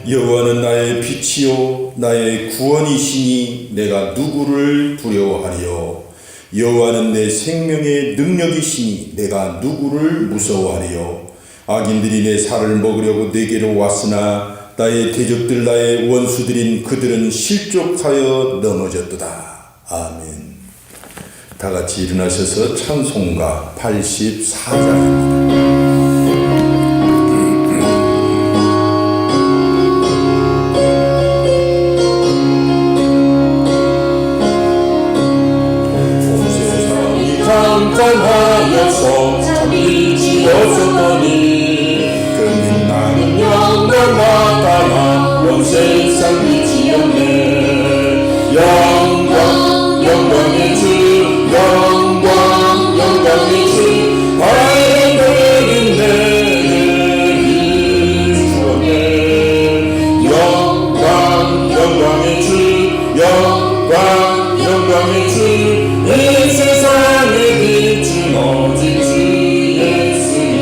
여호와는 나의 빛이요 나의 구원이시니 내가 누구를 두려워하리요. 여호와는 내 생명의 능력이시니 내가 누구를 무서워하리요. 악인들이 내 살을 먹으려고 내게로 왔으나 나의 대적들 나의 원수들인 그들은 실족하여 넘어졌도다. 아멘. 다 같이 일어나셔서 찬송가 84장입니다. 깜깜하면서 잠이 지었었더니 그는 나는 영광하다가 온 세상 빛이 없네. 영광 영광의 주 영광 영광의 주 밝은 내를 주었네. 영광 영광의 주 영광 영광의 주 이 세상에 오직 주 예수님.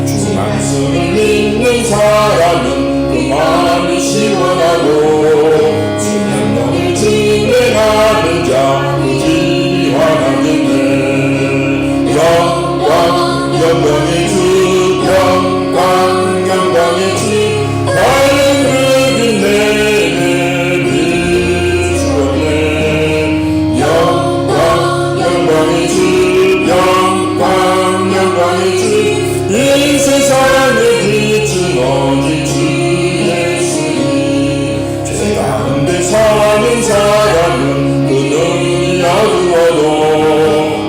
주 말씀을 믿는 사람은 그 마음이 시원하고 주 명령을 진행하는 자 그 길이 환하겠네. 영광 영광의 주 영광 영광의 주 밝은 내를 주었네. 영광 영광의 주 영광 영광의 주 이 세상의 빛은 오직 주 예수님. 죄 가운데 사는 사람은 그 눈이 어두워도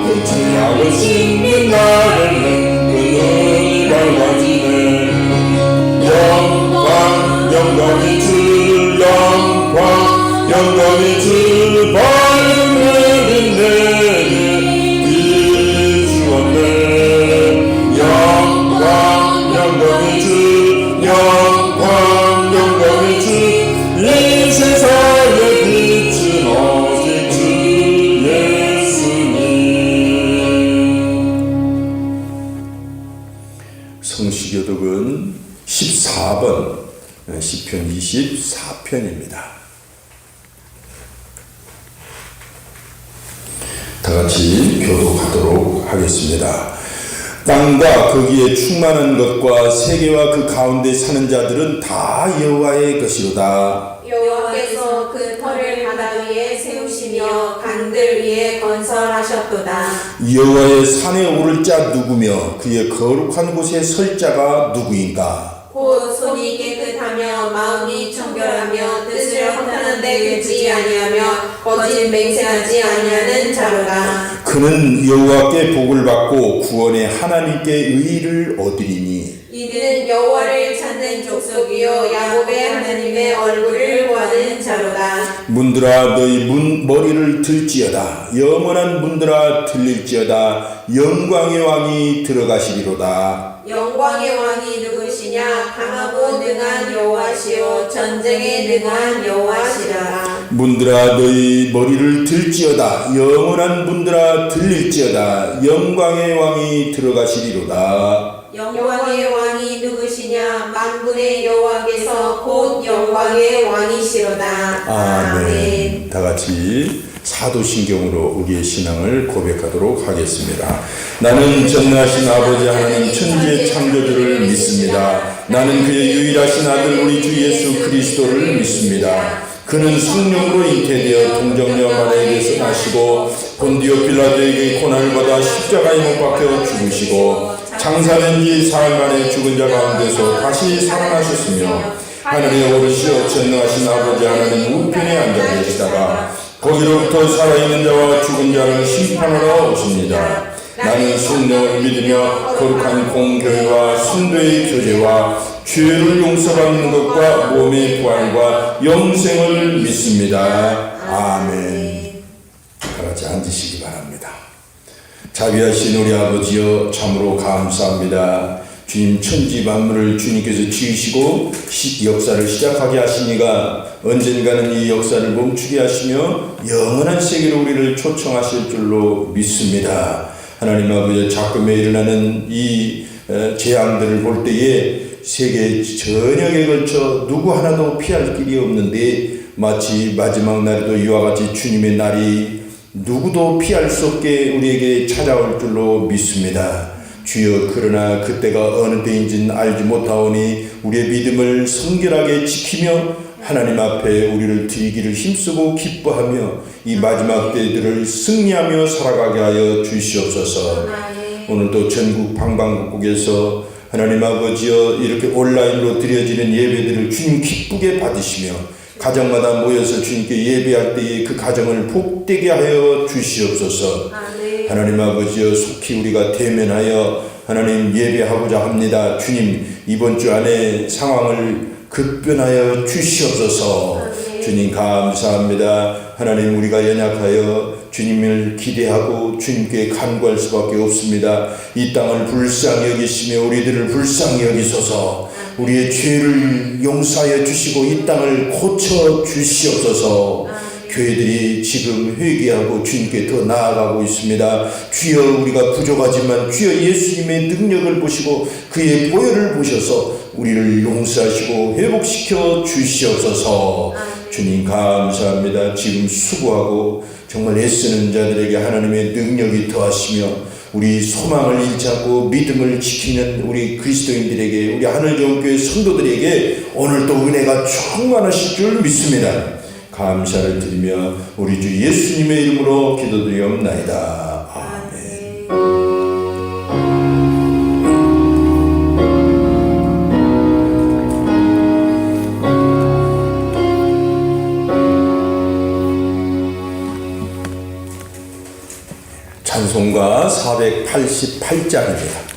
그 죄악을 씻는 날에는 그 눈이 밝아지네. 영광 영광의 주 영광 영광의 주 밝은 내를 영광의 주 영광 영광의 주 이 세상의 빛은 오직 주 예수님. 성시교독은 14번 시편 24편입니다. 다같이 교독하도록 하겠습니다. 땅과 거기에 충만한 것과 세계와 그 가운데 사는 자들은 다 여호와의 것이로다. 여호와께서 그 터를 바다 위에 세우시며 강들 위에 건설하셨도다. 여호와의 산에 오를 자 누구며 그의 거룩한 곳에 설 자가 누구인가? 곧 손이 깨끗하며 마음이 청결하며 뜻을 허탄한 데 굴지 아니하며 거짓 맹세하지 아니하는 자로다. 그는 여호와께 복을 받고 구원의 하나님께 의를 얻으리니 이는 여호와를 찾는 족속이요 야곱의 하나님의 얼굴을 구하는 자로다. 문들아 너희 머리를 들지어다. 영원한 문들아 들릴지어다. 영광의 왕이 들어가시리로다. 영광의 왕이 누구시냐? 강하고 능한 여호와시요 전쟁에 능한 여호와시라. 문들아 너희 머리를 들지어다. 영원한 문들아 들릴지어다. 영광의 왕이 들어가시리로다. 영광의 왕이 누구시냐? 만군의 여호와께서 곧 영광의 왕이시로다. 아멘. 다 같이 사도신경으로 우리의 신앙을 고백하도록 하겠습니다. 나는 전능하신 아버지 하나님 천지의 창조주를 믿습니다. 나는 그의 유일하신 아들 우리 주 예수 그리스도를 믿습니다. 그는 성령으로 잉태되어 동정녀 마리아에게서 나시고 본디오 빌라도에게 고난을 받아 십자가에 못 박혀 죽으시고 장사된 지 사흘 만에 죽은 자 가운데서 다시 살아나셨으며 하늘에 오르시어 전능하신 아버지 하나님 우편에 앉아 계시다가 거기로부터 살아있는 자와 죽은 자를 심판하러 오십니다. 나는 성령을 믿으며 거룩한 공교회와 성도의 교제와 죄를 용서받는 것과 몸의 부활과 영생을 믿습니다. 아멘. 다같이 앉으시기 바랍니다. 자비하신 우리 아버지여 참으로 감사합니다. 주님 천지 만물을 주님께서 지으시고 역사를 시작하게 하시니가 언젠가는 이 역사를 멈추게 하시며 영원한 세계로 우리를 초청하실 줄로 믿습니다. 하나님 아버지 작금에 일어나는 이 재앙들을 볼 때에 세계 전역에 걸쳐 누구 하나도 피할 길이 없는데 마치 마지막 날에도 이와 같이 주님의 날이 누구도 피할 수 없게 우리에게 찾아올 줄로 믿습니다. 주여, 그러나 그때가 어느 때인지는 알지 못하오니 우리의 믿음을 성결하게 지키며 하나님 앞에 우리를 드리기를 힘쓰고 기뻐하며 이 마지막 때들을 승리하며 살아가게 하여 주시옵소서. 오늘도 전국 방방곡곡에서 하나님 아버지여 이렇게 온라인으로 드려지는 예배들을 주님 기쁘게 받으시며 가정마다 모여서 주님께 예배할 때에 그 가정을 복되게 하여 주시옵소서. 하나님 아버지여 속히 우리가 대면하여 하나님 예배하고자 합니다. 주님, 이번 주 안에 상황을 급변하여 주시옵소서. 주님 감사합니다. 하나님, 우리가 연약하여 주님을 기대하고 주님께 간구할 수밖에 없습니다. 이 땅을 불쌍히 여기시며 우리들을 불쌍히 여기소서. 우리의 죄를 용서하여 주시고 이 땅을 고쳐 주시옵소서. 교회들이 지금 회개하고 주님께 더 나아가고 있습니다. 주여, 우리가 부족하지만 주여 예수님의 능력을 보시고 그의 보혈을 보셔서 우리를 용서하시고 회복시켜 주시옵소서. 주님 감사합니다. 지금 수고하고 정말 애쓰는 자들에게 하나님의 능력이 더하시며 우리 소망을 잃지 않고 믿음을 지키는 우리 그리스도인들에게, 우리 하늘정교회 성도들에게 오늘도 은혜가 충만하실 줄 믿습니다. 감사를 드리며 우리 주 예수님의 이름으로 기도드리옵나이다. 아멘. 찬송가 488장입니다.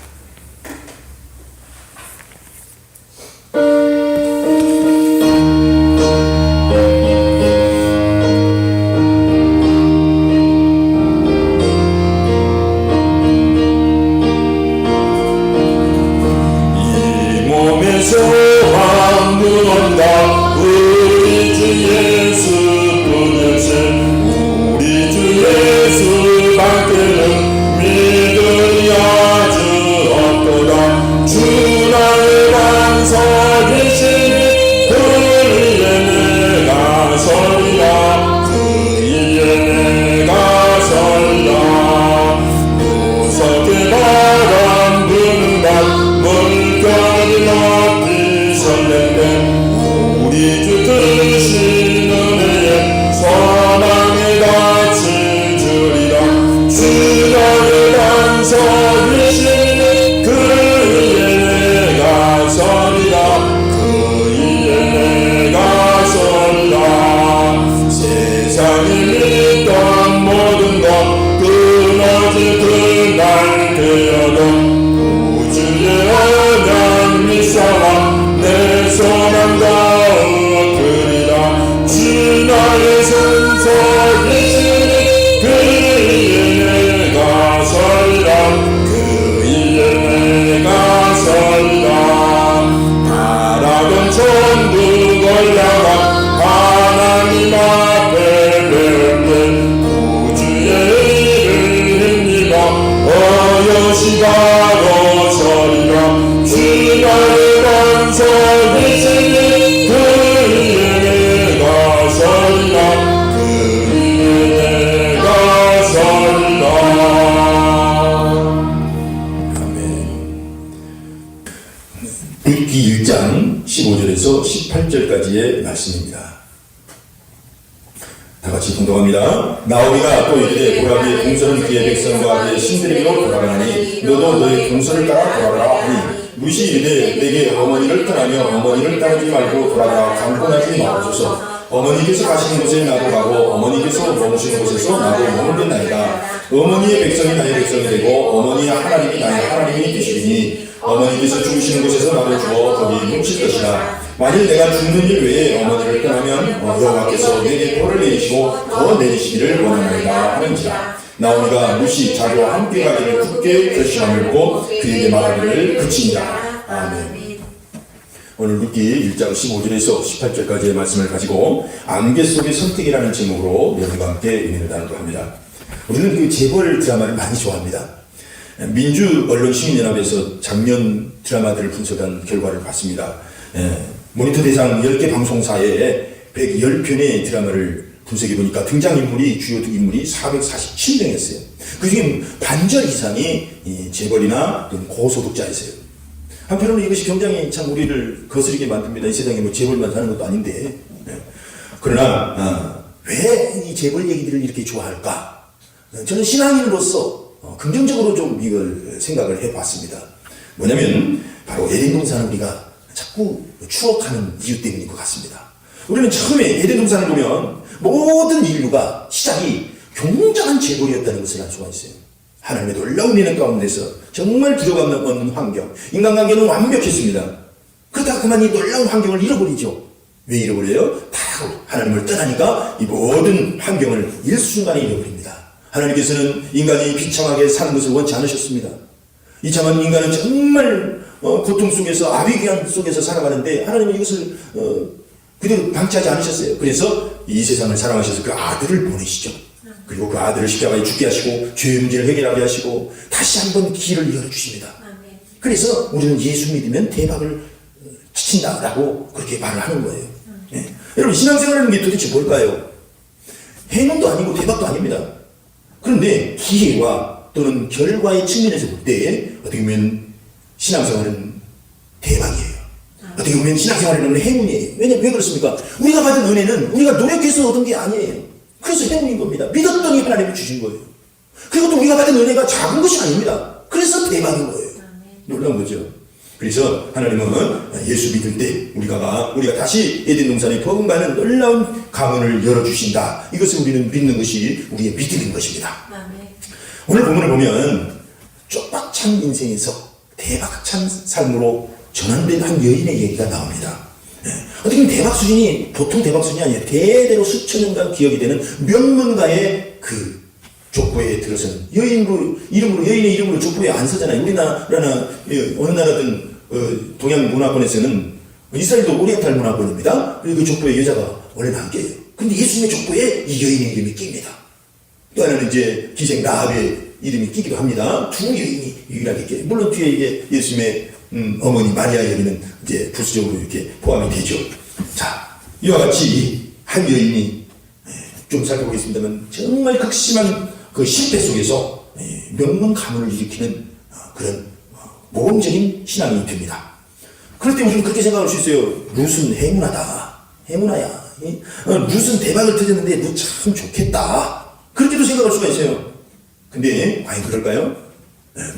룻기 1장 15절에서 18절까지의 말씀입니다. 다 같이 동동합니다. 나오미가 또 이르되 보라, 그의 동서는 그의 백성과 그의 신들에게로 돌아가나니 너도 너의 동서를 따라 돌아가라 하니 룻이 이르되 내게 어머니를 떠나며 어머니를 따르지 말고 돌아가라 강권하지 마옵소서. 어머니께서 가시는 곳에 나도 가고 어머니께서 머무시는 곳에서 나도 머물겠나이다. 어머니의 백성이 나의 백성이 되고 어머니의 하나님이 나의 하나님이 되시리니 어머니께서 죽으시는 곳에서 나를 주어 거기 뭉칠 것이라. 만일 내가 죽는 일 외에 어머니를 떠나면 여호와께서 내게 벌을 내리시고 더 내리시기를 원하나이다 하는지라. 나오미가 룻이 자기와 함께 가기를 굳게 결심함을 보고 그에게 말하기를 그치니라. 아멘. 오늘 룻기 1장 15절에서 18절까지의 말씀을 가지고 안개 속의 선택이라는 제목으로 여러분과 함께 은혜를 나누고 합니다. 우리는 그 재벌 드라마를 많이 좋아합니다. 민주언론시민연합에서 작년 드라마들을 분석한 결과를 봤습니다. 모니터 대상 10개 방송사에 110편의 드라마를 분석해 보니까 등장인물이, 주요 인물이 447명이었어요. 그 중에 반절 이상이 재벌이나 고소득자였어요. 한편으로는 이것이 굉장히 참 우리를 거스르게 만듭니다. 이 세상에 뭐 재벌만 사는 것도 아닌데. 그러나 왜 이 재벌 얘기들을 이렇게 좋아할까? 저는 신앙인으로서 긍정적으로 좀 이걸 생각을 해봤습니다. 뭐냐면 바로 에덴 동산을 우리가 자꾸 추억하는 이유 때문인 것 같습니다. 우리는 처음에 에덴 동산을 보면 모든 인류가 시작이 굉장한 재벌이었다는 것을 알 수가 있어요. 하나님의 놀라운 은혜 가운데서 정말 부족함 없는 환경, 인간관계는 완벽했습니다. 그러다가 그만 이 놀라운 환경을 잃어버리죠. 왜 잃어버려요? 타락으로 하나님을 떠나니까 이 모든 환경을 일순간에 잃어버립니다. 하나님께서는 인간이 비참하게 사는 것을 원치 않으셨습니다. 이참한 인간은 정말 고통 속에서, 아비규환 속에서 살아가는데 하나님은 이것을 그대로 방치하지 않으셨어요. 그래서 이 세상을 사랑하셔서 그 아들을 보내시죠. 그리고 그 아들을 십자가에 죽게 하시고 죄의 문제를 해결하게 하시고 다시 한번 길을 열어주십니다. 그래서 우리는 예수 믿으면 대박을 치친다라고 그렇게 말을 하는 거예요. 여러분, 신앙생활하는 게 도대체 뭘까요? 행운도 아니고 대박도 아닙니다. 그런데 기회와 또는 결과의 측면에서 볼 때 어떻게 보면 신앙생활은 대박이에요. 어떻게 보면 신앙생활은 행운이에요. 왜 그렇습니까? 우리가 받은 은혜는 우리가 노력해서 얻은 게 아니에요. 그래서 행운인 겁니다. 믿었더니 하나님이 주신 거예요. 그리고 또 우리가 받은 은혜가 작은 것이 아닙니다. 그래서 대박인 거예요. 놀라운 거죠. 그래서 하나님은 예수 믿을 때 우리가 다시 에덴 동산에 버금가는 놀라운 가문을 열어주신다. 이것을 우리는 믿는 것이 우리의 믿음인 것입니다. 오늘 본문을 보면 쪽박찬 인생에서 대박찬 삶으로 전환된 한 여인의 얘기가 나옵니다. 어떻게 보면 대박 수준이 보통 대박 수준이 아니에요. 대대로 수천 년간 기억이 되는 명문가의 그 족보에 들어서는 여인의 이름으로 족보에 안 서잖아요. 우리나라나 어느 나라든 동양 문화권에서는 이스라엘도 오리엔탈 문화권입니다. 그리고 그 족보에 여자가 원래는 안 껴요. 근데 예수님의 족보에 이 여인의 이름이 낍니다. 또 하나는 이제 기생 라합의 이름이 끼기도 합니다. 두 여인이 유일하게 껴요. 물론 뒤에 이게 예수님의 어머니 마리아 여인은 이제 부수적으로 이렇게 포함이 되죠. 자, 이와 같이 한 여인이 좀 살펴보겠습니다만 정말 극심한 그 실패 속에서 명문 가문을 일으키는 그런 모험적인 신앙이 됩니다. 그럴 때 우리는 그렇게 생각할 수 있어요. 룻은 행운하다. 행운아야. 룻은 대박을 터졌는데 너 참 좋겠다. 그렇게도 생각할 수가 있어요. 근데 과연 그럴까요?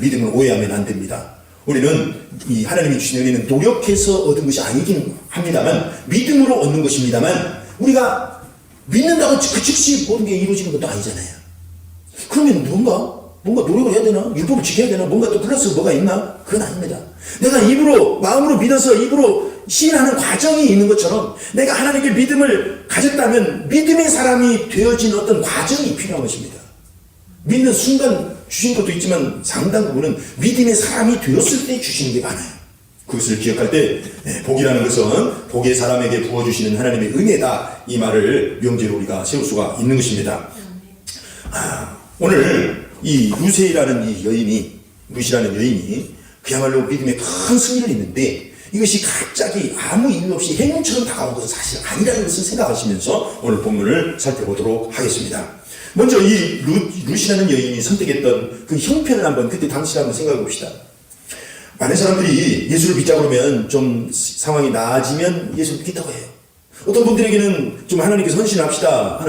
믿음을 오해하면 안 됩니다. 우리는 이 하나님이 주신 은혜는 노력해서 얻은 것이 아니긴 합니다만 믿음으로 얻는 것입니다만 우리가 믿는다고 그 즉시 모든 게 이루어지는 것도 아니잖아요. 그러면 뭔가 노력을 해야 되나? 율법을 지켜야 되나? 뭔가 또 플러스 뭐가 있나? 그건 아닙니다. 내가 마음으로 믿어서 입으로 시인하는 과정이 있는 것처럼 내가 하나님께 믿음을 가졌다면 믿음의 사람이 되어진 어떤 과정이 필요한 것입니다. 믿는 순간 주신 것도 있지만 상당 부분은 믿음의 사람이 되었을 때 주시는 게 많아요. 그것을 기억할 때 복이라는 것은 복의 사람에게 부어주시는 하나님의 은혜다. 이 말을 명제로 우리가 세울 수가 있는 것입니다. 오늘 이 룻이라는 여인이 그야말로 믿음의 큰 승리를 했는데 이것이 갑자기 아무 이유 없이 행운처럼 다가온 것은 사실 아니라는 것을 생각하시면서 오늘 본문을 살펴보도록 하겠습니다. 먼저 이 룻이라는 여인이 선택했던 그 형편을 그때 당시를 한번 생각해 봅시다. 많은 사람들이 예수를 믿자 그러면 좀 상황이 나아지면 예수를 믿겠다고 해요. 어떤 분들에게는 좀 하나님께서 헌신합시다.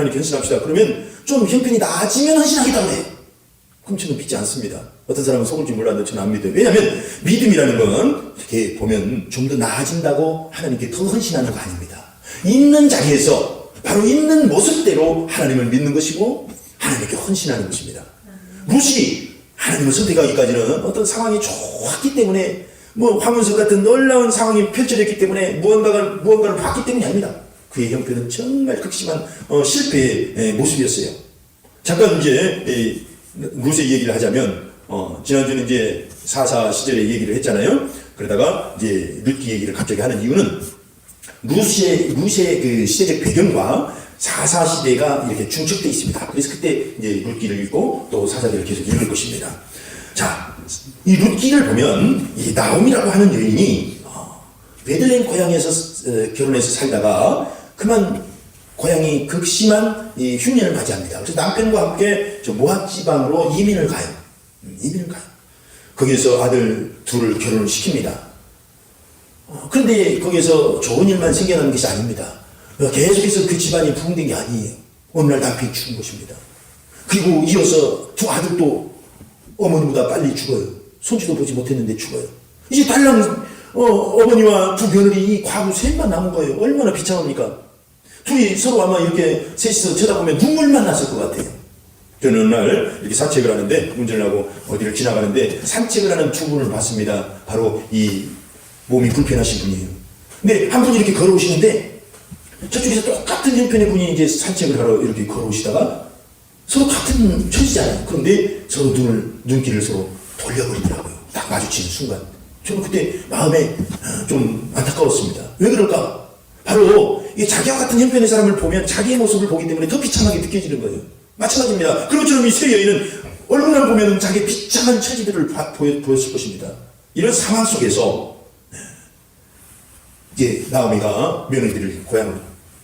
그러면 좀 형편이 나아지면 헌신하겠다고 해요. 그럼 저는 믿지 않습니다. 어떤 사람은 속을지 몰랐는데 저는 안 믿어요. 왜냐하면 믿음이라는 건 이렇게 보면 좀 더 나아진다고 하나님께 더 헌신하는 거 아닙니다. 있는 자리에서 바로 있는 모습대로 하나님을 믿는 것이고 하나님께 헌신하는 것입니다. 룻이 하나님을 선택하기까지는 어떤 상황이 좋았기 때문에 화문석 같은 놀라운 상황이 펼쳐졌기 때문에 무언가를 봤기 때문이 아닙니다. 그의 형편은 정말 극심한 실패의 모습이었어요. 잠깐 이제 룻의 얘기를 하자면 지난주는 이제 사사 시절의 얘기를 했잖아요. 그러다가 이제 룻기 얘기를 갑자기 하는 이유는 룻의 그 시대적 배경과 사사 시대가 이렇게 중첩되어 있습니다. 그래서 그때 이제 룻기를 읽고 또 사사기를 계속 읽을 것입니다. 자, 이 룻기를 보면 이 나옴이라고 하는 여인이 베들레헴 고향에서 결혼해서 살다가 그만 고향이 극심한 이 흉년을 맞이합니다. 그래서 남편과 함께 저 모압 지방으로 이민을 가요. 거기에서 아들 둘을 결혼을 시킵니다. 그런데 거기에서 좋은 일만 생겨나는 것이 아닙니다. 계속해서 그 집안이 부흥된 게 아니에요. 어느 날 남편이 죽은 것입니다. 그리고 이어서 두 아들도 어머니보다 빨리 죽어요. 손주도 보지 못했는데 죽어요. 이제 달랑 어머니와 두 며느리 과부 셋만 남은 거예요. 얼마나 비참합니까? 둘이 서로 아마 이렇게 셋이서 쳐다보면 눈물만 났을 것 같아요. 저는 어느 날 이렇게 산책을 하는데, 운전을 하고 어디를 지나가는데 산책을 하는 두 분을 봤습니다. 바로 이 몸이 불편하신 분이에요. 근데 한 분이 이렇게 걸어오시는데, 저쪽에서 똑같은 형편의 분이 이제 산책을 하러 이렇게 걸어오시다가 서로 같은 처지잖아요. 그런데 서로 눈길을 서로 돌려버리더라고요. 딱 마주치는 순간. 저는 그때 마음에 좀 안타까웠습니다. 왜 그럴까? 바로 이 자기와 같은 형편의 사람을 보면 자기의 모습을 보기 때문에 더 비참하게 느껴지는 거예요. 마찬가지입니다. 그런 것처럼 이 세 여인은 얼굴을 보면 자기의 비참한 처지들을 보였을 것입니다. 이런 상황 속에서 이제 나오미가 며느리들을 고향으로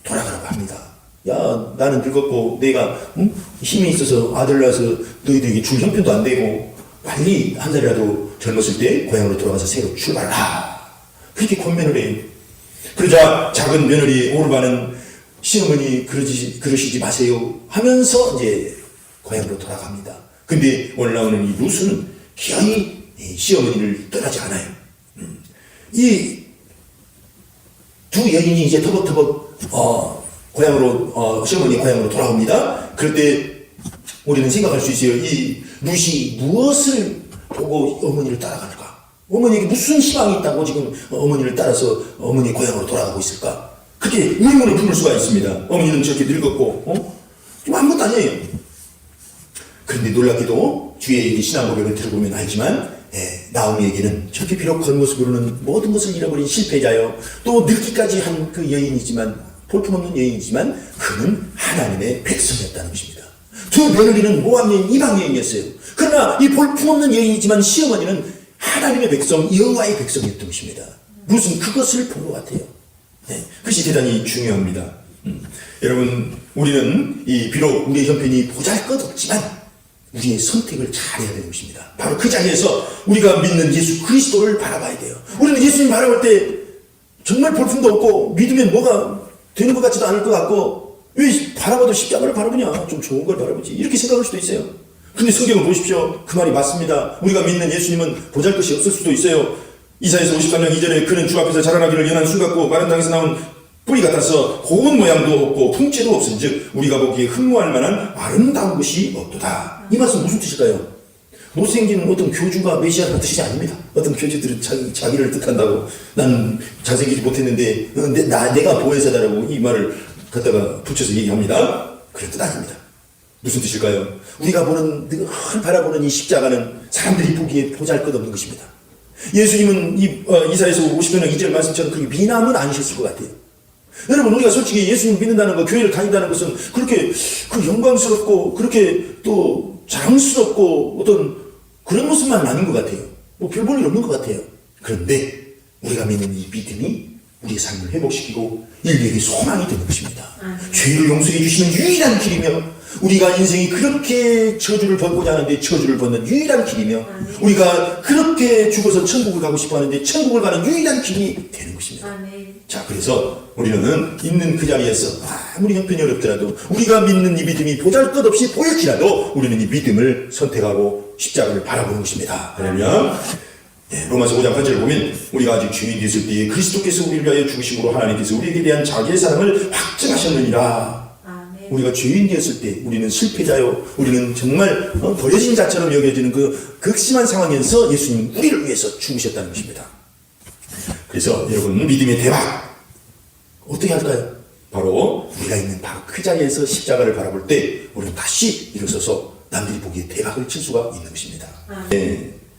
돌아가라고 합니다. 야, 나는 늙었고 내가 힘이 있어서 아들 낳아서 너희들에게 줄 형편도 안 되고 빨리 한 살이라도 젊었을 때 고향으로 돌아가서 새로 출발하라. 그렇게 권면을 해요. 그러자 작은 며느리 오르바는 시어머니 그러시지 마세요 하면서 이제 고향으로 돌아갑니다. 근데 오늘 나오는 이 루스는 기어이 시어머니를 떠나지 않아요. 이 두 여인이 이제 터벅터벅 고향으로 시어머니 고향으로 돌아옵니다. 그럴 때 우리는 생각할 수 있어요. 이 룻이 무엇을 보고 어머니를 따라갈까? 어머니에게 무슨 희망이 있다고 지금 어머니를 따라서 어머니 고향으로 돌아가고 있을까? 그렇게 의문을 품을 수가 있습니다. 어머니는 저렇게 늙었고 좀 아무것도 아니에요. 그런데 놀랍게도 뒤에 신앙 고백을 들어보면 알지만 나오미에게는 저렇게 비록 겉모습으로는 모든 것을 잃어버린 실패자요, 또 늙기까지 한 그 여인이지만, 볼품없는 여인이지만 그는 하나님의 백성이었다는 것입니다. 두 며느리는 모압 여인, 이방 여인이었어요. 그러나 이 볼품없는 여인이지만 시어머니는 하나님의 백성, 여호와의 백성이었던 것입니다. 룻은 그것을 본 것 같아요. 그것이 대단히 중요합니다. 여러분, 우리는 비록 우리의 형편이 보잘것없지만 우리의 선택을 잘해야 되는 것입니다. 바로 그 자리에서 우리가 믿는 예수 그리스도를 바라봐야 돼요. 우리는 예수님 바라볼 때 정말 볼품도 없고 믿으면 뭐가 되는 것 같지도 않을 것 같고, 왜 바라봐도 십자가를 바라보냐, 좀 좋은 걸 바라보지, 이렇게 생각할 수도 있어요. 근데 성경을 보십시오. 그 말이 맞습니다. 우리가 믿는 예수님은 보잘것이 없을 수도 있어요. 이사야서 53장 2절에 그는 주 앞에서 자라나기를 연한 술 같고 마른 땅에서 나온 뿌리 같아서 고운 모양도 없고 풍채도 없은즉 우리가 보기에 흠모할 만한 아름다운 것이 없도다. 이 말씀 무슨 뜻일까요? 못생긴 어떤 교주가 메시아라는 뜻이 아닙니다. 어떤 교주들은 자기를 뜻한다고, 난 잘생기지 못했는데 내가 보혜사다라고 이 말을 갖다가 붙여서 얘기합니다. 그런 뜻 아닙니다. 무슨 뜻일까요? 우리가 늘 바라보는 이 십자가는 사람들이 보기에 보잘것없는 것입니다. 예수님은 이사야서 50장 2절 말씀처럼 그렇게 미남은 아니셨을 것 같아요. 여러분, 우리가 솔직히 예수님 믿는다는 거, 교회를 다닌다는 것은 그렇게 영광스럽고 그렇게 또 자랑스럽고 어떤 그런 모습만 아닌 것 같아요. 별 볼 일 없는 것 같아요. 그런데 우리가 믿는 이 믿음이 우리의 삶을 회복시키고 인류에게 소망이 되는 것입니다. 죄를 용서해 주시는 유일한 길이며, 우리가 인생이 그렇게 저주를 벗고자 하는데 저주를 벗는 유일한 길이며, 우리가 그렇게 죽어서 천국을 가고 싶어 하는데 천국을 가는 유일한 길이 되는 것입니다. 자, 그래서 우리는 있는 그 자리에서 아무리 형편이 어렵더라도 우리가 믿는 이 믿음이 보잘것없이 보일지라도 우리는 이 믿음을 선택하고 십자가를 바라보는 것입니다. 그러면 로마서 5장 8절을 보면 우리가 아직 죄인 되었을 때에 그리스도께서 우리를 위하여 죽으심으로 하나님께서 우리에게 대한 자기의 사랑을 확증하셨느니라. 우리가 죄인 되었을 때 우리는 실패자요, 우리는 정말 버려진 자처럼 여겨지는 그 극심한 상황에서 예수님 우리를 위해서 죽으셨다는 것입니다. 그래서 여러분, 믿음의 대박 어떻게 할까요? 바로 우리가 있는 바로 그 자리에서 십자가를 바라볼 때 우리는 다시 일어서서 남들이 보기에 대박을 칠 수가 있는 것입니다.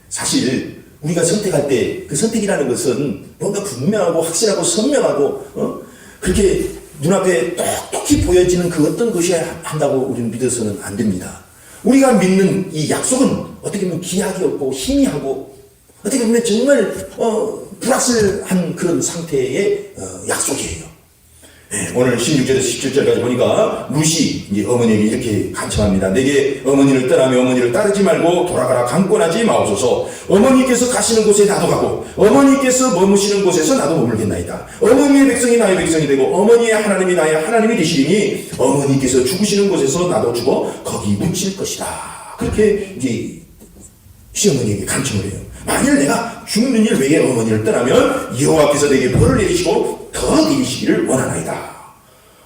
사실 우리가 선택할 때 그 선택이라는 것은 뭔가 분명하고 확실하고 선명하고 그렇게 눈앞에 똑똑히 보여지는 그 어떤 것이 한다고 우리는 믿어서는 안 됩니다. 우리가 믿는 이 약속은 어떻게 보면 기약이 없고 희미하고 어떻게 보면 정말 불확실한 그런 상태의 약속이에요. 네, 오늘 16절에서 17절까지 보니까 룻이 이제 어머니에게 이렇게 간청합니다. 내게 어머니를 떠나며 어머니를 따르지 말고 돌아가라. 강권하지 마옵소서. 어머니께서 가시는 곳에 나도 가고 어머니께서 머무시는 곳에서 나도 머물겠나이다. 어머니의 백성이 나의 백성이 되고 어머니의 하나님이 나의 하나님이 되시리니 어머니께서 죽으시는 곳에서 나도 죽어 거기 묻힐 것이다. 그렇게 이제 시어머니에게 간청을 해요. 만일 내가 죽는 일 외에 어머니를 떠나면 여호와께서 내게 벌을 내리시고 더 내리시기를 원하나이다.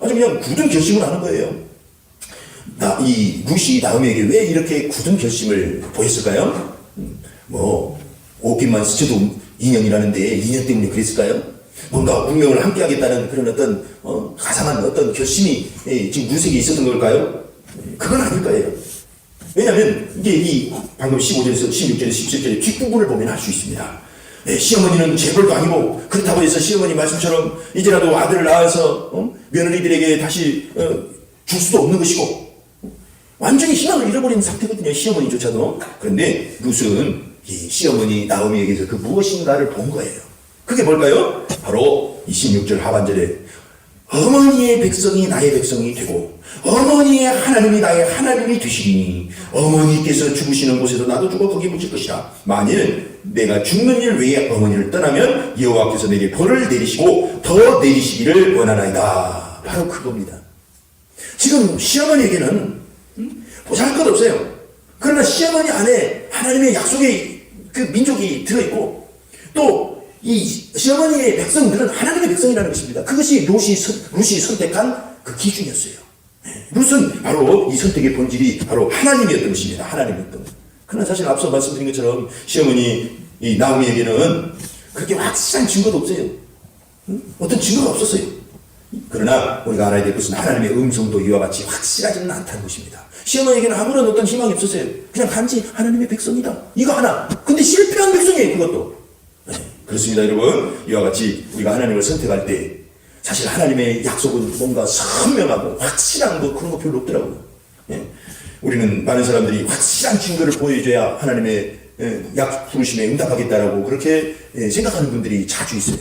아주 그냥 굳은 결심을 하는 거예요. 이 룻이 나오미에게 왜 이렇게 굳은 결심을 보였을까요? 뭐 옷깃만 스쳐도 2년이라는데 2년 때문에 그랬을까요? 뭔가 운명을 함께 하겠다는 그런 어떤 가상한 어떤 결심이 지금 룻에게 있었던 걸까요? 그건 아닐 거예요. 왜냐하면 이게 이 방금 15절에서 16절에서 17절의 뒷부분을 보면 알 수 있습니다. 시어머니는 재벌도 아니고 그렇다고 해서 시어머니 말씀처럼 이제라도 아들을 낳아서 며느리들에게 다시 줄 수도 없는 것이고 완전히 희망을 잃어버린 상태거든요. 시어머니조차도. 그런데 룻은 이 시어머니 나오미에게서 그 무엇인가를 본 거예요. 그게 뭘까요? 바로 이 16절 하반절에 어머니의 백성이 나의 백성이 되고 어머니의 하나님이 나의 하나님이 되시리니 어머니께서 죽으시는 곳에도 나도 죽어 거기 묻힐 것이라. 만일 내가 죽는 일 외에 어머니를 떠나면 여호와께서 내게 벌을 내리시고 더 내리시기를 원하나이다. 바로 그겁니다. 지금 시어머니에게는 보잘것없어요. 그러나 시어머니 안에 하나님의 약속의 그 민족이 들어있고 또 이 시어머니의 백성들은 하나님의 백성이라는 것입니다. 그것이 룻이 선택한 그 기준이었어요. 룻은 바로 이 선택의 본질이 바로 하나님이었던 것입니다. 하나님이었던 것. 그러나 사실 앞서 말씀드린 것처럼 시어머니 이 나오미에게는 그렇게 확실한 증거도 없어요. 어떤 증거가 없었어요. 그러나 우리가 알아야 될 것은 하나님의 음성도 이와 같이 확실하지는 않다는 것입니다. 시어머니에게는 아무런 어떤 희망이 없었어요. 그냥 단지 하나님의 백성이다. 이거 하나. 근데 실패한 백성이에요. 그것도. 그렇습니다, 여러분. 이와 같이 우리가 하나님을 선택할 때 사실 하나님의 약속은 뭔가 선명하고 확실한 거 그런 거 별로 없더라고요. 우리는 많은 사람들이 확실한 증거를 보여줘야 하나님의 부르심에 응답하겠다라고 그렇게 생각하는 분들이 자주 있어요.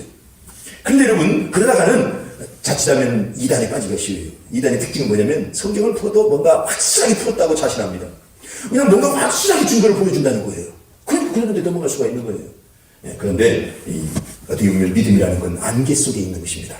그런데 여러분 그러다가는 자칫하면 이단에 빠지기가 쉬워요. 이단의 특징은 뭐냐면 성경을 풀어도 뭔가 확실하게 풀었다고 자신합니다. 그냥 뭔가 확실하게 증거를 보여준다는 거예요. 그런데 넘어갈 수가 있는 거예요. 그런데 어떻게 보면 믿음이라는 건 안개 속에 있는 것입니다.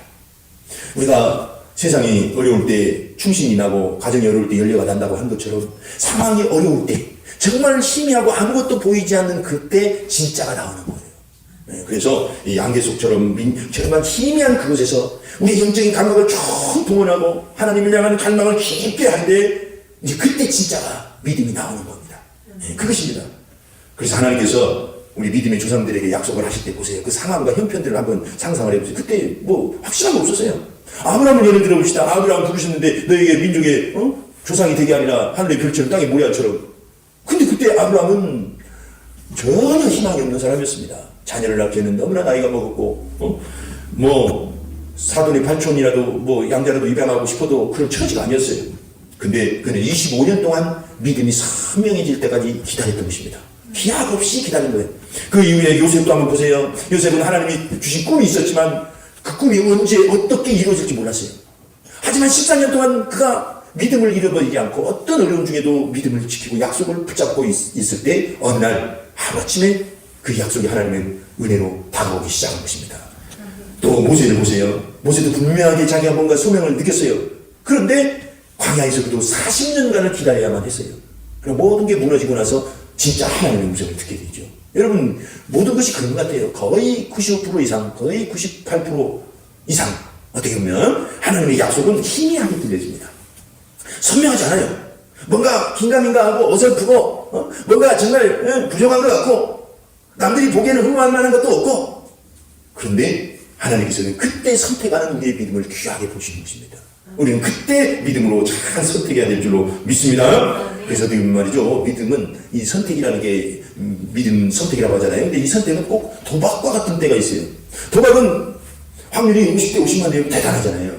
우리가 세상이 어려울 때 충신이 나고 가정이 어려울 때 연료가 난다고 한 것처럼 상황이 어려울 때 정말 희미하고 아무것도 보이지 않는 그때 진짜가 나오는 거예요. 그래서 이 안개 속처럼 정말 희미한 그곳에서 우리의 영적인 감각을 쭉 동원하고 하나님을 향하는 갈망을 깊게 하는데 이제 그때 진짜가 믿음이 나오는 겁니다. 그것입니다. 그래서 하나님께서 우리 믿음의 조상들에게 약속을 하실 때 보세요. 그 상황과 형편들을 한번 상상을 해보세요. 그때 뭐 확실한 거 없었어요. 아브라함을 예를 들어봅시다. 아브라함 부르셨는데 너에게 민족의 조상이 되게 아니라 하늘의 별처럼 땅의 모래알처럼. 근데 그때 아브라함은 전혀 희망이 없는 사람이었습니다. 자녀를 낳기에는 너무나 나이가 먹었고 뭐 사돈의 팔촌이라도 뭐 양자라도 입양하고 싶어도 그런 처지가 아니었어요. 근데 그는 25년 동안 믿음이 선명해질 때까지 기다렸던 것입니다. 기약 없이 기다린 거예요. 그 이후에 요셉도 한번 보세요. 요셉은 하나님이 주신 꿈이 있었지만 그 꿈이 언제 어떻게 이루어질지 몰랐어요. 하지만 14년 동안 그가 믿음을 잃어버리지 않고 어떤 어려움 중에도 믿음을 지키고 약속을 붙잡고 있을 때 어느 날 하루아침에 그 약속이 하나님의 은혜로 다가오기 시작한 것입니다. 또 모세를 보세요. 모세도 분명하게 자기가 뭔가 소명을 느꼈어요. 그런데 광야에서 그도 40년간을 기다려야만 했어요. 그럼 모든 게 무너지고 나서 진짜 하나님의 음성을 듣게 되죠. 여러분 모든 것이 그런 것 같아요. 거의 95% 이상, 거의 98% 이상 어떻게 보면 하나님의 약속은 희미하게 들려집니다. 선명하지 않아요. 뭔가 긴가민가하고 어설프고 뭔가 정말 부정한 것 같고 남들이 보기에는 흥망할 만한 것도 없고 그런데 하나님께서는 그때 선택하는 우리의 믿음을 귀하게 보시는 것입니다. 우리는 그때 믿음으로 잘 선택해야 될 줄로 믿습니다. 그래서 어떻게 보면 말이죠. 믿음은 이 선택이라는 게 믿음 선택이라고 하잖아요. 근데 이 선택은 꼭 도박과 같은 때가 있어요. 도박은 확률이 50대 50만 되면 대단하잖아요.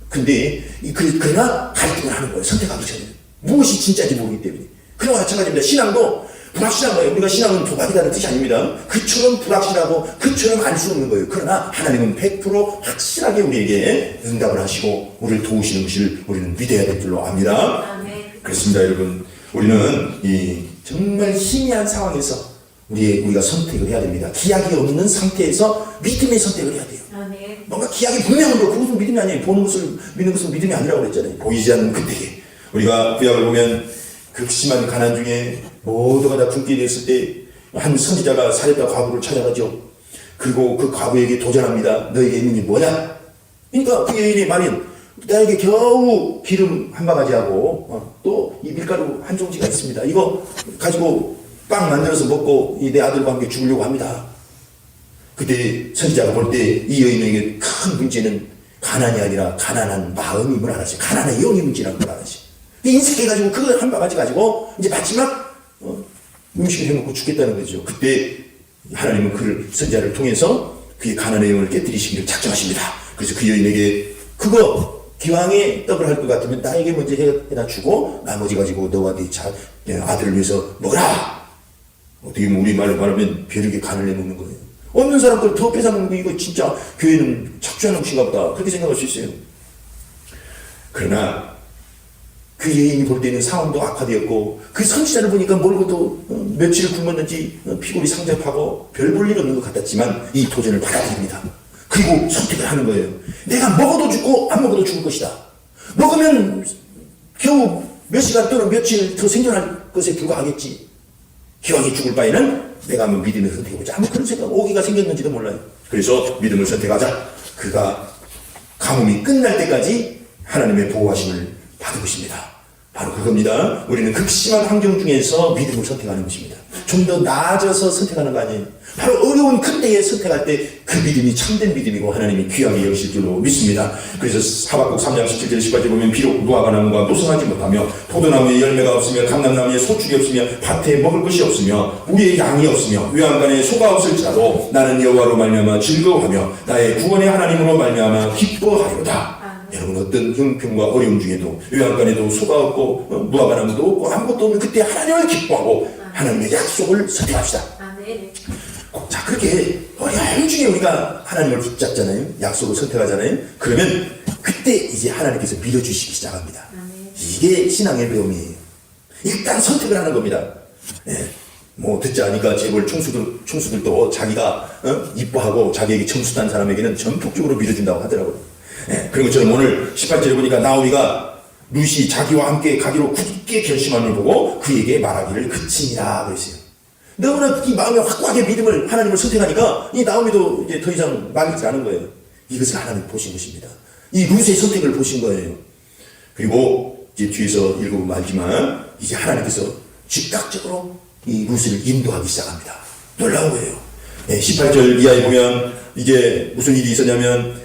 근데 그러나 갈등을 하는 거예요. 선택하기 전에. 무엇이 진짜인지 모르기 때문에. 그와 마찬가지입니다. 신앙도 불확실한 거예요. 우리가 신앙은 두 가지라는 뜻이 아닙니다. 그처럼 불확실하고 그처럼 알 수 없는 거예요. 그러나 하나님은 100% 확실하게 우리에게 응답을 하시고 우리를 도우시는 것을 우리는 믿어야 될 줄로 압니다. 그렇습니다, 여러분. 우리는 정말 희미한 상황에서 우리가 선택을 해야 됩니다. 기약이 없는 상태에서 믿음의 선택을 해야 돼요. 뭔가 기약이 분명한 거, 그것은 믿음이 아니에요. 보는 것을 믿는 것은 믿음이 아니라고 그랬잖아요. 보이지 않는 그때에 우리가 구약을 보면 극심한 가난 중에 모두가 다 굶게 되었을 때 한 선지자가 사렙과 과부를 찾아가죠. 그리고 그 과부에게 도전합니다. 너에게 있는 게 뭐냐? 그러니까 그 여인의 말이 나에게 겨우 기름 한 바가지하고 또 이 밀가루 한 종지가 있습니다. 이거 가지고 빵 만들어서 먹고 내 아들과 함께 죽으려고 합니다. 그때 선지자가 볼 때 이 여인에게 큰 문제는 가난이 아니라 가난한 마음이 뭘 알았어요. 가난한 영의 문제라는 걸 알았어요. 인색해가지고 그거 한 바가지 가지고 이제 마지막 음식을 해먹고 죽겠다는 거죠. 그때 하나님은 그를 선지자를 통해서 그의 가난의 영을 깨뜨리시기를 작정하십니다. 그래서 그 여인에게 그거 기왕에 떡을 할 것 같으면 나에게 먼저 해다 주고 나머지 가지고 너와 네 아들을 위해서 먹으라. 어떻게 보면 우리말로 말하면 벼룩에 간을 내먹는 거예요. 없는 사람 걸 더 뺏어먹는 거 이거 진짜 교회는 착취하는 것인가 보다 그렇게 생각할 수 있어요. 그러나 그 여인이 볼 때는 상황도 악화되었고 그 선지자를 보니까 멀고도 며칠 굶었는지 피골이 상접하고 별 볼 일 없는 것 같았지만 이 도전을 받아들입니다. 그리고 선택을 하는 거예요. 내가 먹어도 죽고 안 먹어도 죽을 것이다. 먹으면 겨우 몇 시간 또는 며칠 더 생존할 것에 불과하겠지. 기왕에 죽을 바에는 내가 한번 믿음을 선택해보자. 아무 그런 생각, 오기가 생겼는지도 몰라요. 그래서 믿음을 선택하자. 그가 가뭄이 끝날 때까지 하나님의 보호하심을 받은 것입니다. 바로 그겁니다. 우리는 극심한 환경 중에서 믿음을 선택하는 것입니다. 좀 더 나아져서 선택하는 거 아니에요. 바로 어려운 그때에 선택할 때 그 믿음이 참된 믿음이고 하나님이 귀하게 여기실 줄로 믿습니다. 그래서 하박국 3장 17절 18절 보면 비록 무화과 나무가 무성하지 못하며 포도나무에 열매가 없으며 감람나무에 소축이 없으며 밭에 먹을 것이 없으며 우리의 양이 없으며 외양간에 소가 없을지라도 나는 여호와로 말미암아 즐거워하며 나의 구원의 하나님으로 말미암아 기뻐하리로다. 여러분 어떤 형편과 어려움 중에도 요양간에도 소가 없고 무화과나무도 없고 아무것도 없는 그때 하나님을 기뻐하고 하나님의 약속을 선택합시다. 자, 그렇게 어려움 중에 우리가 하나님을 붙잡잖아요. 약속을 선택하잖아요. 그러면 그때 이제 하나님께서 밀어주시기 시작합니다. 이게 신앙의 배움이에요. 일단 선택을 하는 겁니다. 뭐 듣지 않으니까 재벌 총수들도 자기가 이뻐하고 자기에게 점수 딴 사람에게는 전폭적으로 밀어준다고 하더라고요. 그리고 저는 오늘 18절에 보니까 나오미가 룻이 자기와 함께 가기로 굳게 결심함을 보고 그에게 말하기를 그치니라 그랬어요. 너무나 이 마음에 확고하게 믿음을 하나님을 선택하니까 이 나오미도 이제 더 이상 말리지 않은 거예요. 이것을 하나님 보신 것입니다. 이 룻의 선택을 보신 거예요. 그리고 이제 뒤에서 읽어보면 알지만 이제 하나님께서 즉각적으로 이 룻을 인도하기 시작합니다. 놀라운 거예요. 18절 이하에 보면 이제 무슨 일이 있었냐면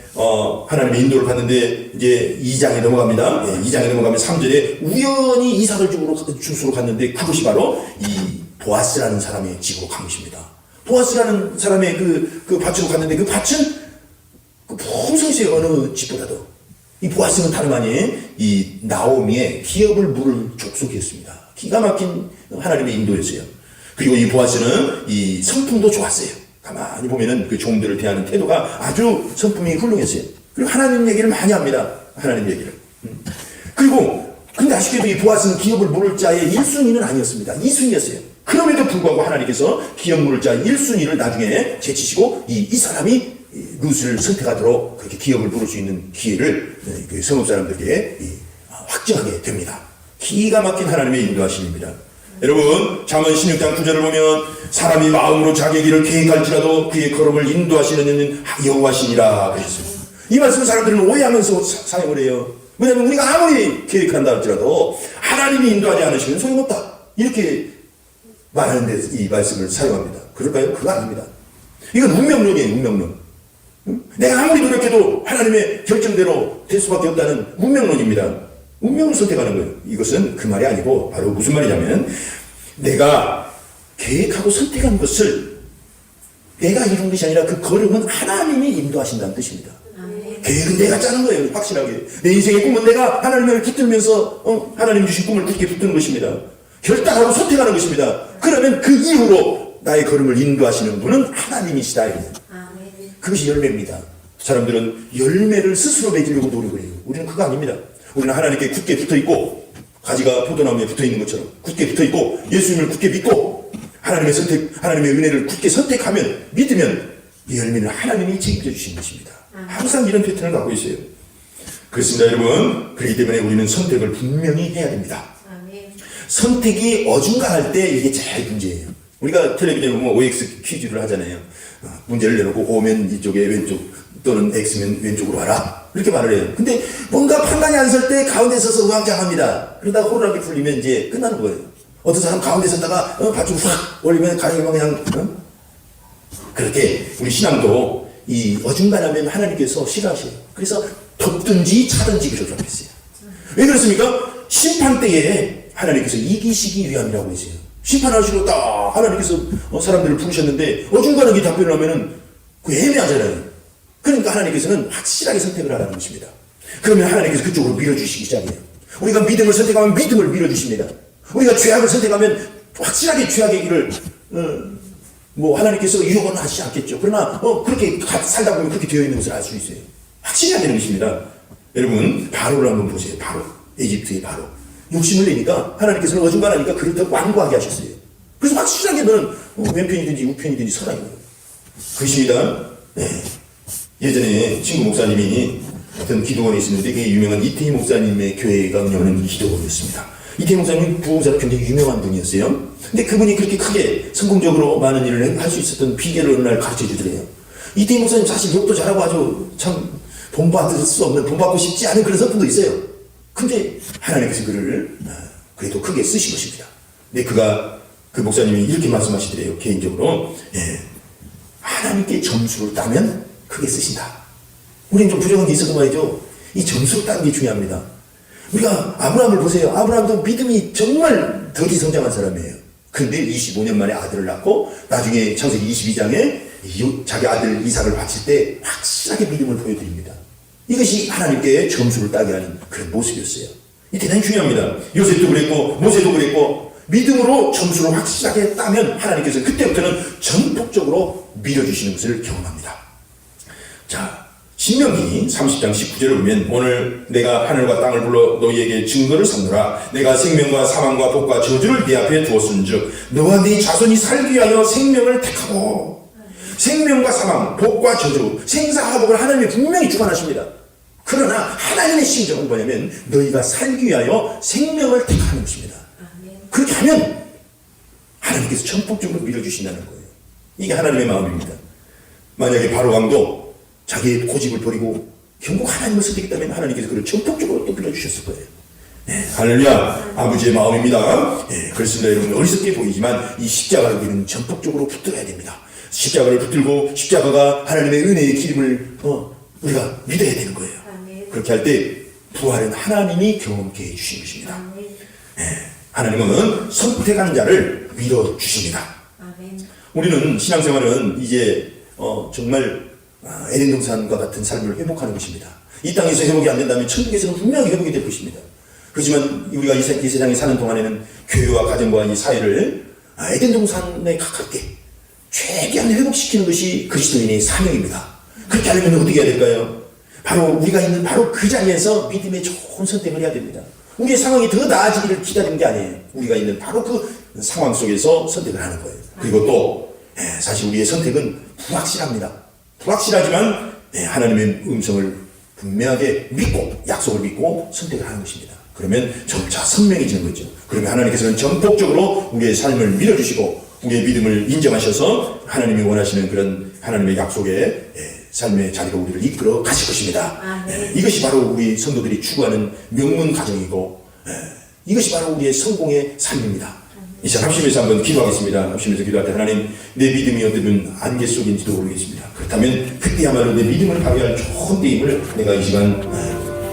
하나님의 인도를 받는데 이제 2장에 넘어갑니다. 2장에 넘어가면 3절에 우연히 이삭을 주수로 갔는데 그것이 바로 이 보아스라는 사람의 집으로 간 것입니다. 보아스라는 사람의 그 밭으로 갔는데 그 밭은 풍성했어요. 어느 집보다도. 이 보아스는 다름 아닌 이 나오미의 기업을 물을 족속이었습니다. 기가 막힌 하나님의 인도였어요. 그리고 이 보아스는 이 성품도 좋았어요. 가만히 보면은 그 종들을 대하는 태도가 아주 성품이 훌륭했어요. 그리고 하나님 얘기를 많이 합니다. 하나님 얘기를. 그리고 근데 아쉽게도 이 보아스는 기업을 물을 자의 1순위는 아니었습니다. 2순위였어요. 그럼에도 불구하고 하나님께서 기업 물을 자 1순위를 나중에 제치시고 이 사람이 룻을 선택하도록 그렇게 기업을 물을 수 있는 기회를 그 성읍 사람들에게 확정하게 됩니다. 기가 막힌 하나님의 인도하심입니다. 여러분 잠언 16장 9절을 보면 사람이 마음으로 자기의 길을 계획할지라도 그의 걸음을 인도하시는 이는 여호와시니라 그랬습니다. 이 말씀을 사람들은 오해하면서 사용을 해요. 왜냐하면 우리가 아무리 계획한다 할지라도 하나님이 인도하지 않으시면 소용없다 이렇게 말하는데 이 말씀을 사용합니다. 그럴까요? 그거 아닙니다. 이건 운명론이에요. 운명론. 내가 아무리 노력해도 하나님의 결정대로 될 수밖에 없다는 운명론입니다. 운명을 선택하는 거예요. 이것은 그 말이 아니고 바로 무슨 말이냐면 내가 계획하고 선택한 것을 내가 이룬 것이 아니라 그 걸음은 하나님이 인도하신다는 뜻입니다. 계획은 내가 짜는 거예요. 확실하게. 내 인생의 꿈은 내가 하나님을 붙들면서 하나님 주신 꿈을 그렇게 붙드는 것입니다. 결단하고 선택하는 것입니다. 그러면 그 이후로 나의 걸음을 인도하시는 분은 하나님이시다. 아멘. 그것이 열매입니다. 사람들은 열매를 스스로 맺으려고 노력을 해요. 우리는 그거 아닙니다. 우리는 하나님께 굳게 붙어있고, 가지가 포도나무에 붙어있는 것처럼 굳게 붙어있고, 예수님을 굳게 믿고, 하나님의 은혜를 굳게 선택하면, 믿으면 이 열매는 하나님이 책임져 주신 것입니다. 항상 이런 패턴을 갖고 있어요. 그렇습니다, 여러분. 그렇기 때문에 우리는 선택을 분명히 해야 됩니다. 아멘. 선택이 어중간할 때 이게 제일 문제예요. 우리가 텔레비전에 보면 OX 퀴즈를 하잖아요. 문제를 내놓고 O면 이쪽에 왼쪽 또는 X면 왼쪽으로 와라, 이렇게 말을 해요. 근데 뭔가 판단이 안 설 때 가운데 서서 우왕좌왕합니다. 그러다가 호루라기 풀리면 이제 끝나는 거예요. 어떤 사람 가운데 섰다가 밧줄 확 올리면 가령이만 그냥 그렇게 우리 신앙도 이 어중간하면 하나님께서 싫어하셔요. 그래서 덮든지 차든지 그러라고 했어요. 왜 그렇습니까? 심판 때에 하나님께서 이기시기 위함이라고 했어요. 심판하시러 딱 하나님께서 사람들을 부르셨는데 어중간하게 답변을 하면은 그 애매하잖아요. 그러니까 하나님께서는 확실하게 선택을 하라는 것입니다. 그러면 하나님께서 그쪽으로 밀어주시기 시작해요. 우리가 믿음을 선택하면 믿음을 밀어주십니다. 우리가 죄악을 선택하면 확실하게 죄악의 길을 하나님께서 유혹은 하시지 않겠죠. 그러나 그렇게 살다 보면 그렇게 되어 있는 것을 알 수 있어요. 확실히 해야 되는 것입니다. 여러분, 바로를 한번 보세요. 바로 에집트의 바로 욕심을 내니까 하나님께서는 어중간하니까 그를 더 완고하게 하셨어요. 그래서 확실하게 너는 왼편이든지 우편이든지 서라 이거예요. 그것입니다. 네. 예전에 친구 목사님이 어떤 기도원에 있었는데 그게 유명한 이태희 목사님의 교회가 운영하는 기도원이었습니다. 이태희 목사님은 부흥사로 굉장히 유명한 분이었어요. 근데 그분이 그렇게 크게 성공적으로 많은 일을 할 수 있었던 비결을 어느 날 가르쳐 주더래요. 이태희 목사님 사실 욕도 잘하고 아주 참 본받을 수 없는, 본받고 싶지 않은 그런 성품도 있어요. 근데 하나님께서 그를 그래도 크게 쓰신 것입니다. 근데 그 목사님이 이렇게 말씀하시더래요. 개인적으로 하나님께 점수를 따면 크게 쓰신다. 우리는 좀 부정한 게 있어도 말이죠. 이 점수를 따는 게 중요합니다. 우리가 아브라함을 보세요. 아브라함도 믿음이 정말 더디 성장한 사람이에요. 그런데 25년 만에 아들을 낳고 나중에 창세기 22장에 자기 아들 이삭을 바칠 때 확실하게 믿음을 보여드립니다. 이것이 하나님께 점수를 따게 하는 그런 모습이었어요. 이 대단히 중요합니다. 요셉도 그랬고 모세도 그랬고 믿음으로 점수를 확실하게 따면 하나님께서 그때부터는 전폭적으로 밀어주시는 것을 경험합니다. 자, 신명기 30장 19절을 보면 오늘 내가 하늘과 땅을 불러 너희에게 증거를 삼노라. 내가 생명과 사망과 복과 저주를 네 앞에 두었은즉 너와 네 자손이 살기 위하여 생명을 택하고, 생명과 사망, 복과 저주, 생사화복을 하나님이 분명히 주관하십니다. 그러나 하나님의 심정은 뭐냐면 너희가 살기 위하여 생명을 택하는 것입니다. 그렇게 하면 하나님께서 전폭적으로 밀어주신다는 거예요. 이게 하나님의 마음입니다. 만약에 바로 왕도 자기의 고집을 버리고 결국 하나님을 선택했다면 하나님께서 그를 전폭적으로 또 밀어주셨을 거예요. 네, 할렐루야. 아버지의 마음입니다. 네, 그렇습니다. 여러분, 어리석게 보이지만 이 십자가를 우리는 전폭적으로 붙들어야 됩니다. 십자가를 붙들고 십자가가 하나님의 은혜의 기름을 우리가 믿어야 되는 거예요. 그렇게 할 때 부활은 하나님이 경험케 해주신 것입니다. 네, 하나님은 선택한 자를 밀어주십니다. 우리는 신앙생활은 이제 정말 에덴 동산과 같은 삶을 회복하는 것입니다. 이 땅에서 회복이 안 된다면 천국에서는 분명히 회복이 될 것입니다. 그렇지만 우리가 이 세상에 사는 동안에는 교회와 가정과 이 사회를 에덴 동산에 가깝게 최대한 회복시키는 것이 그리스도인의 사명입니다. 그렇게 하려면 어떻게 해야 될까요? 바로 우리가 있는 바로 그 자리에서 믿음의 좋은 선택을 해야 됩니다. 우리의 상황이 더 나아지기를 기다리는 게 아니에요. 우리가 있는 바로 그 상황 속에서 선택을 하는 거예요. 그리고 또 사실 우리의 선택은 불확실합니다. 불확실하지만 하나님의 음성을 분명하게 믿고 약속을 믿고 선택을 하는 것입니다. 그러면 점차 선명해지는 거죠. 그러면 하나님께서는 전폭적으로 우리의 삶을 밀어주시고 우리의 믿음을 인정하셔서 하나님이 원하시는 그런 하나님의 약속의 삶의 자리로 우리를 이끌어 가실 것입니다. 이것이 바로 우리 성도들이 추구하는 명문 가정이고 이것이 바로 우리의 성공의 삶입니다. 이제 합심해서 한번 기도하겠습니다. 합심해서 기도할 때 하나님, 내 믿음이 어떤 안개 속인지도 모르겠습니다. 그렇다면 그때야말로 내 믿음을 발휘할 좋은 때임을 내가 이 시간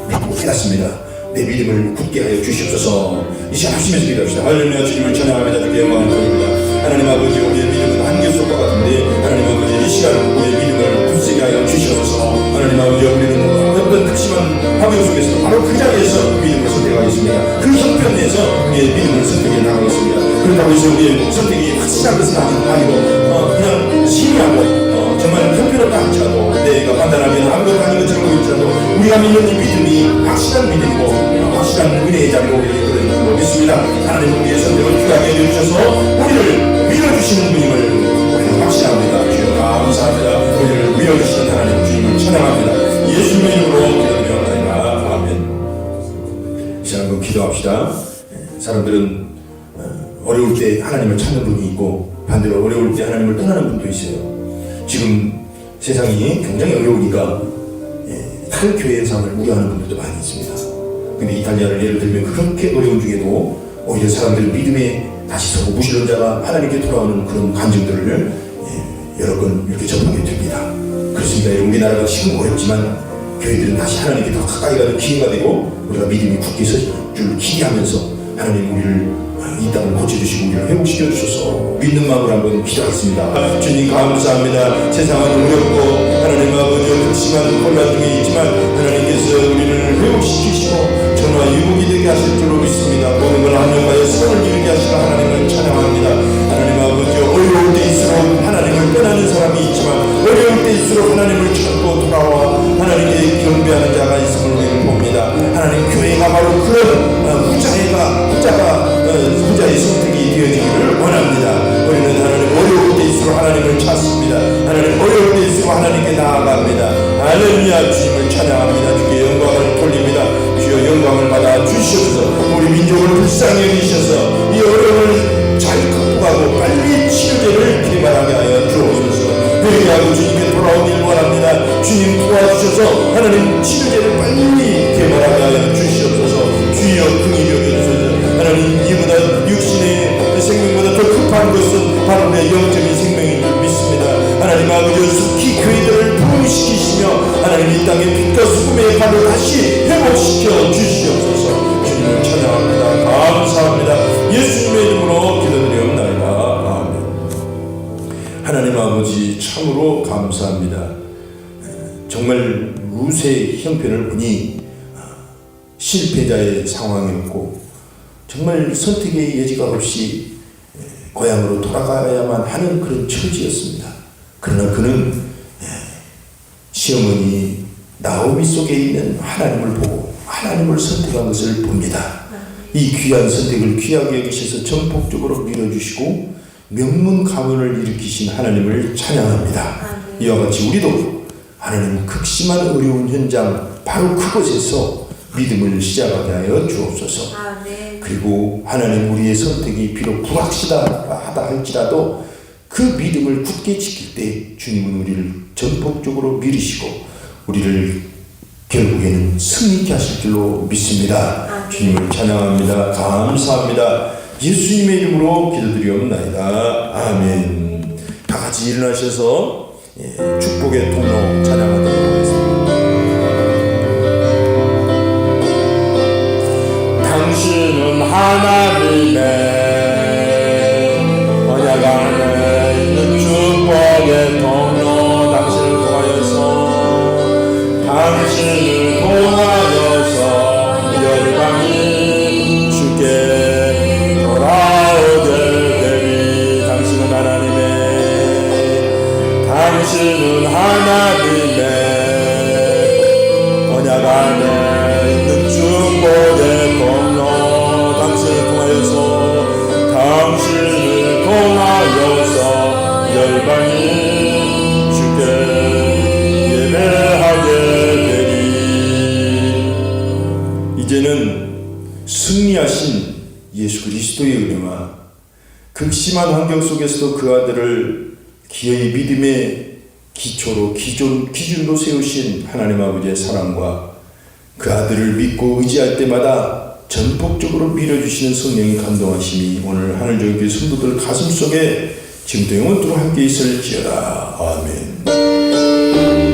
믿고 깨닫습니다. 내 믿음을 굳게 하여 주시옵소서. 이 시간 합심해서 기도합시다. 할렐루야. 주님을 찬양합니다. 주께 영광을 드립니다. 하나님 아버지, 우리의 믿음은 안개 속과 같은데 하나님 아버지, 이 시간 우리의 믿음을 굳세게 하여 주시옵소서. 하나님 아버지, 우리는 어떤 극심한 환경 속에서 바로 그 자리에서 믿음을 선택하고 가겠습니다. 그 형편 내에서 우리의 믿음을 선택해 나가겠습니다. 그렇다고 해서 우리의 선택이 확실한 것은 아니고 그냥 심의하고 정말 형편없다 할지라도 내가 판단하면 아무것도 아닌 것처럼 보일지라도 우리가 믿는 이 믿음이 확실한 믿음이고 확실한 은혜의 자리로 우리를 그런 믿습니다. 하나님은 우리의 선택을 귀하게 여겨주셔서 우리를 밀어주시는 분임을 우리는 확신합니다. 주여 감사합니다. 우리를 밀어주시는 하나님 주님을 찬양합니다. 예수님의 이름으로 기도드립니다. 아멘. 자, 한번 기도합시다. 사람들은 어려울 때 하나님을 찾는 분이 있고 반대로 어려울 때 하나님을 떠나는 분도 있어요. 지금 세상이 굉장히 어려우니까 다른 교회의 삶을 우려하는 분들도 많이 있습니다. 근데 이탈리아를 예를 들면 그렇게 어려운 중에도 오히려 사람들이 믿음에 다시 서고 무신론 자가 하나님께 돌아오는 그런 감정들을 여러 번 이렇게 접하게 됩니다. 그렇습니다. 우리나라가 지금 어렵지만 교회들은 다시 하나님께 더 가까이 가는 기회가 되고 우리가 믿음이 굳게 설 줄 기대하면서 하나님 우리를 이 땅을 고쳐주시고 우리를 회복시켜 주셔서 믿는 마음으로 한번 기도하겠습니다. 주님 감사합니다. 세상은 어렵고 하나님 아버지 극심한 혼란 중에 있지만 하나님께서 우리를 회복시키시고 전화 유복이 되게 하실 줄로 믿습니다. 모든 걸 합력하여 선을 이루게 하시는 하나님을 찬양합니다. 하나님 아버지 어려울 때일수록 하나님을 떠나는 사람이 있지만 어려울 때일수록 하나님을 찾고 돌아와 하나님께 경배하는 자가 있음을 우리는 봅니다. 하나님 교회가 바로 그런 후자의 선택이 되어지기를 원합니다. 우리는 하나님 어려울 때일수록 하나님을 찾습니다. 하나님 어려울 때일수록 하나님께 나아갑니다. 할렐루야. 주님을 찬양합니다. 주께 영광을 돌립니다. 주여 영광을 받아 주시옵소서. 우리 민족을 불쌍히 여기셔서 이 어려움을 잘 극복하고 빨리 치료제를 개발하게 하여 주옵소서. 회개하고 주님께 돌아오길 원합니다. 주님 도와주셔서 하나님 치료제를 빨리 개발하게 하여 주시옵소서. 주여 긍휼히 여겨주소서. 하나님 이보다 육신의 생명보다 더 급한 것은 바로 내 영적인 생명인 줄 믿습니다. 하나님 아버지 속히 교회들을 부흥시키시며 하나님 이 땅의 빛과 수금의 발을 다시 회복시켜 주시옵소서. 주님을 찬양합니다. 감사합니다. 예수님의 이름으로 기도드리옵나이다. 아멘. 하나님 아버지 참으로 감사합니다. 정말 루세의 형편을 보니 실패자의 상황이었고 정말 선택의 여지가 없이 고향으로 돌아가야만 하는 그런 처지였습니다. 그러나 그는 시어머니 나오미 속에 있는 하나님을 보고 하나님을 선택한 것을 봅니다. 이 귀한 선택을 귀하게 여기셔서 전폭적으로 밀어주시고 명문 가문을 일으키신 하나님을 찬양합니다. 이와 같이 우리도 하나님 극심한 어려운 현장 바로 그곳에서 믿음을 시작하게 하여 주옵소서. 그리고 하나님 우리의 선택이 비록 불확실하다 할지라도 그 믿음을 굳게 지킬 때 주님은 우리를 전폭적으로 밀으시고 우리를 결국에는 승리케 하실 줄로 믿습니다. 주님을 찬양합니다. 감사합니다. 예수님의 이름으로 기도드리옵나이다. 아멘. 다 같이 일어나셔서 축복의 통로 찬양하도록 하겠습니다. 당신은 하나님의 언약 안에 있는 축복의 통로 당신을 통하여서 열방이 주께 돌아오게 되리. 당신은 하나님의 언약 안에 있는 축복의 통로 당신을 통하여서 열방이 주께 예배하게 되리. 이제는 승리하신 예수 그리스도의 은혜와 극심한 환경 속에서도 그 아들을 기어이 믿음의 기초로 기준으로 세우신 하나님 아버지의 사랑과 그 아들을 믿고 의지할 때마다 전폭적으로 밀어주시는 성령의 감동하심이 오늘 하늘교회 성도들 가슴속에 지금도 영원토록 함께 있을지어다. 아멘.